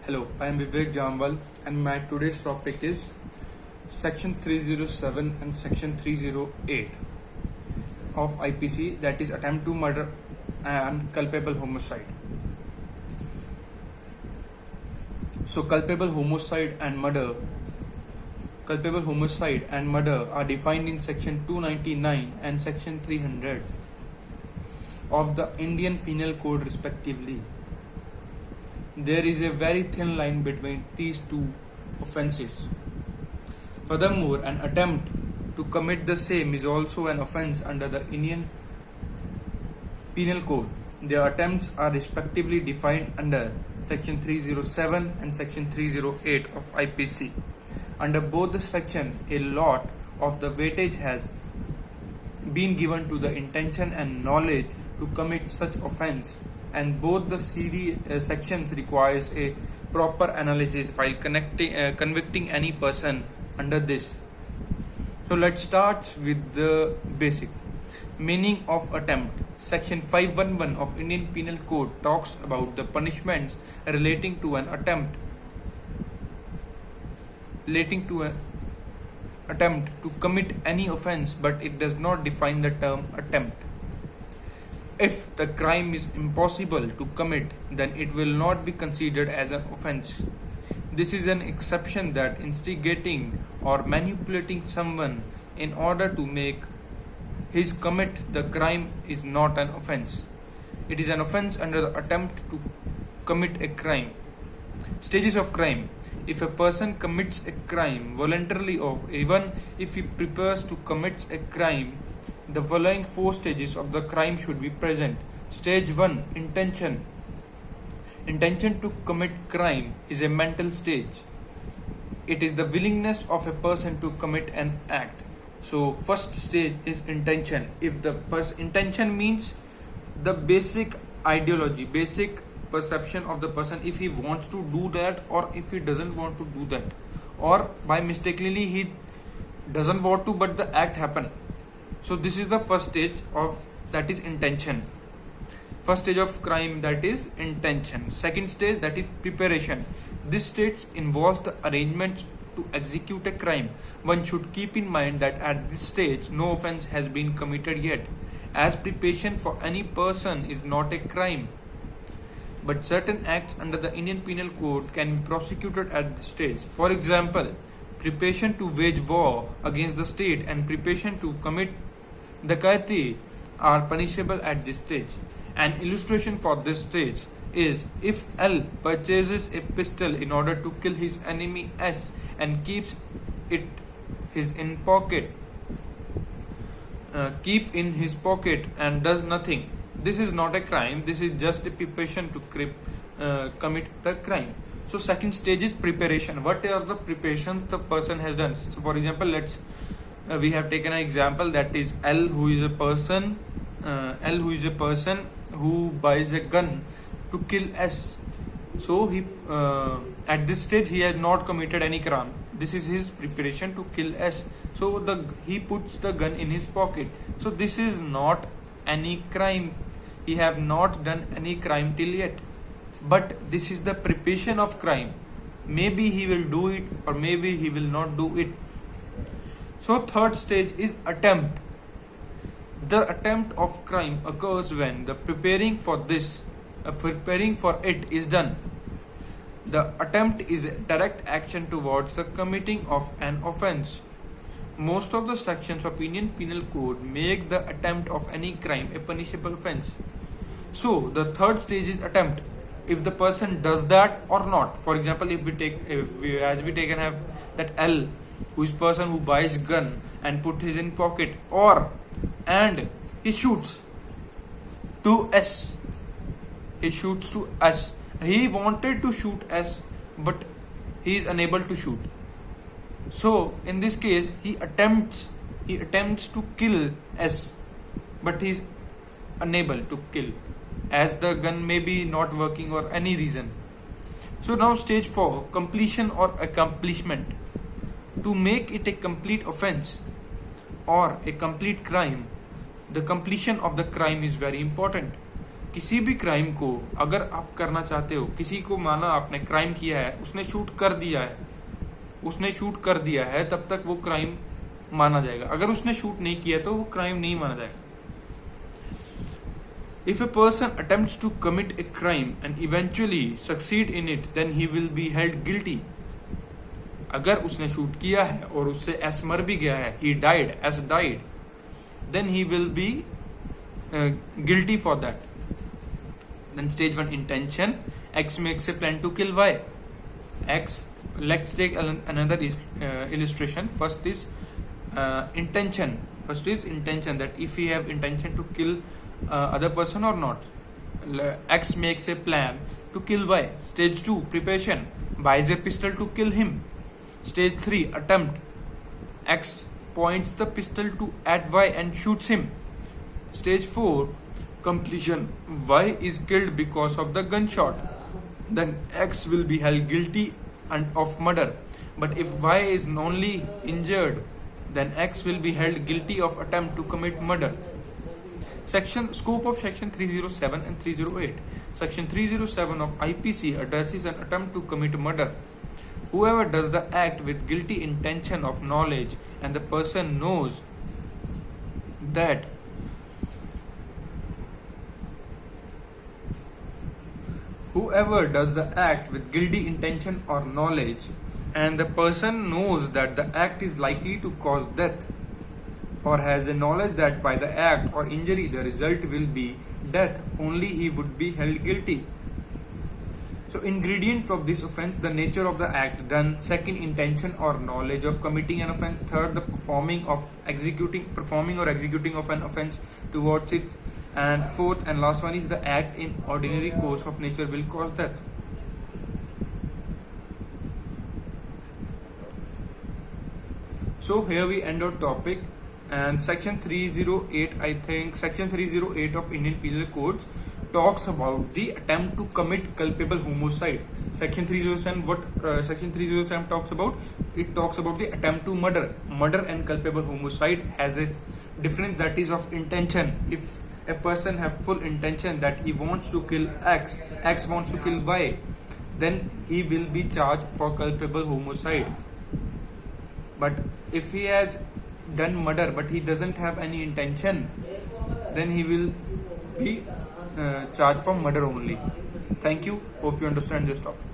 Hello, I am Vivek Jamwal and my today's topic is Section 307 and Section 308 of IPC, that is attempt to murder and culpable homicide. So culpable homicide and murder are defined in Section 299 and Section 300 of the Indian Penal Code respectively. There is a very thin line between these two offences. Furthermore, an attempt to commit the same is also an offence under the Indian Penal Code. Their attempts are respectively defined under Section 307 and Section 308 of IPC. Under both the sections, a lot of the weightage has been given to the intention and knowledge to commit such offence, and both the sections requires a proper analysis while convicting any person under this. So let's start with the basic meaning of attempt. Section 511 of Indian Penal Code talks about the punishments relating to an attempt to commit any offence, but it does not define the term attempt. If the crime is impossible to commit, then it will not be considered as an offence. This is an exception that instigating or manipulating someone in order to make his commit the crime is not an offence. It is an offence under the attempt to commit a crime. Stages of crime. If a person commits a crime voluntarily or even if he prepares to commit a crime, the following four stages of the crime should be present. Stage 1, intention. Intention to commit crime is a mental stage. It is the willingness of a person to commit an act. So first stage is intention. If the intention means the basic ideology, basic perception of the person, if he wants to do that or if he doesn't want to do that, or by mistakenly he doesn't want to but the act happen. So this is the first stage of, that is intention. First stage of crime, that is intention. Second stage, that is preparation. This stage involves the arrangements to execute a crime. One should keep in mind that at this stage no offence has been committed yet, as preparation for any person is not a crime. But certain acts under the Indian Penal Code can be prosecuted at this stage. For example, preparation to wage war against the state and preparation to commit dacoity are punishable at this stage. An illustration for this stage is if L purchases a pistol in order to kill his enemy S and keeps it in his pocket and does nothing. This is not a crime. This is just a preparation to commit the crime. So second stage is preparation. What are the preparations the person has done? So for example, we have taken an example, that is L, who is a person who buys a gun to kill S. So he at this stage he has not committed any crime. This is his preparation to kill S. So he puts the gun in his pocket. So this is not any crime. He have not done any crime till yet. But this is the preparation of crime. Maybe he will do it or maybe he will not do it. So third stage is attempt. The attempt of crime occurs when the preparing for it is done. The attempt is a direct action towards the committing of an offence. Most of the sections of Indian Penal Code make the attempt of any crime a punishable offence. So the third stage is attempt. If the person does that or not. For example, as we take and have that L, who is person who buys gun and put his in pocket, and he shoots to S. He wanted to shoot S, but he is unable to shoot. So in this case, he attempts to kill S, but he is unable to kill, as the gun may be not working or any reason. So now stage 4, completion or accomplishment. To make it a complete offence or a complete crime, the completion of the crime is very important. किसी भी crime को अगर आप करना चाहते हो, किसी को माना आपने क्राइम किया है, उसने शूट कर दिया है, तब तक वो क्राइम माना जाएगा। अगर उसने शूट नहीं किया तो वो क्राइम नहीं माना जाएगा। If a person attempts to commit a crime and eventually succeed in it, then he will be held guilty. अगर उसने शूट किया है और उससे एस मर भी गया है, he died, S died, then he will be guilty for that. Then stage 1 intention. X makes a plan to kill Y. X. Let's take another illustration. First is intention. That if we have intention to kill other person or not. X makes a plan to kill Y. Stage 2 preparation. Buys a pistol to kill him. Stage 3 attempt. X points the pistol at Y and shoots him. Stage 4 completion. Y is killed because of the gunshot. Then X will be held guilty of murder. But if Y is only injured, then X will be held guilty of attempt to commit murder. Scope of section 307 and 308. Section 307 of IPC addresses an attempt to commit murder. Whoever does the act with guilty intention of knowledge and the person knows that Whoever does the act with guilty intention or knowledge and the person knows that the act is likely to cause death or has a knowledge that by the act or injury the result will be death, only he would be held guilty. So ingredients of this offense: the nature of the act done, second, intention or knowledge of committing an offense, third, the performing or executing of an offense towards it, and fourth and last one is the act in ordinary course of nature will cause death. So here we end our topic, and section 308 of Indian Penal Codes talks about the attempt to commit culpable homicide. Section 307 talks about? It talks about the attempt to murder. Murder and culpable homicide has a difference, that is of intention. If a person have full intention that he wants to kill X wants to kill Y, then he will be charged for culpable homicide. But if he has done murder but he doesn't have any intention, then he will be charged for murder only. Thank you. Hope you understand this topic.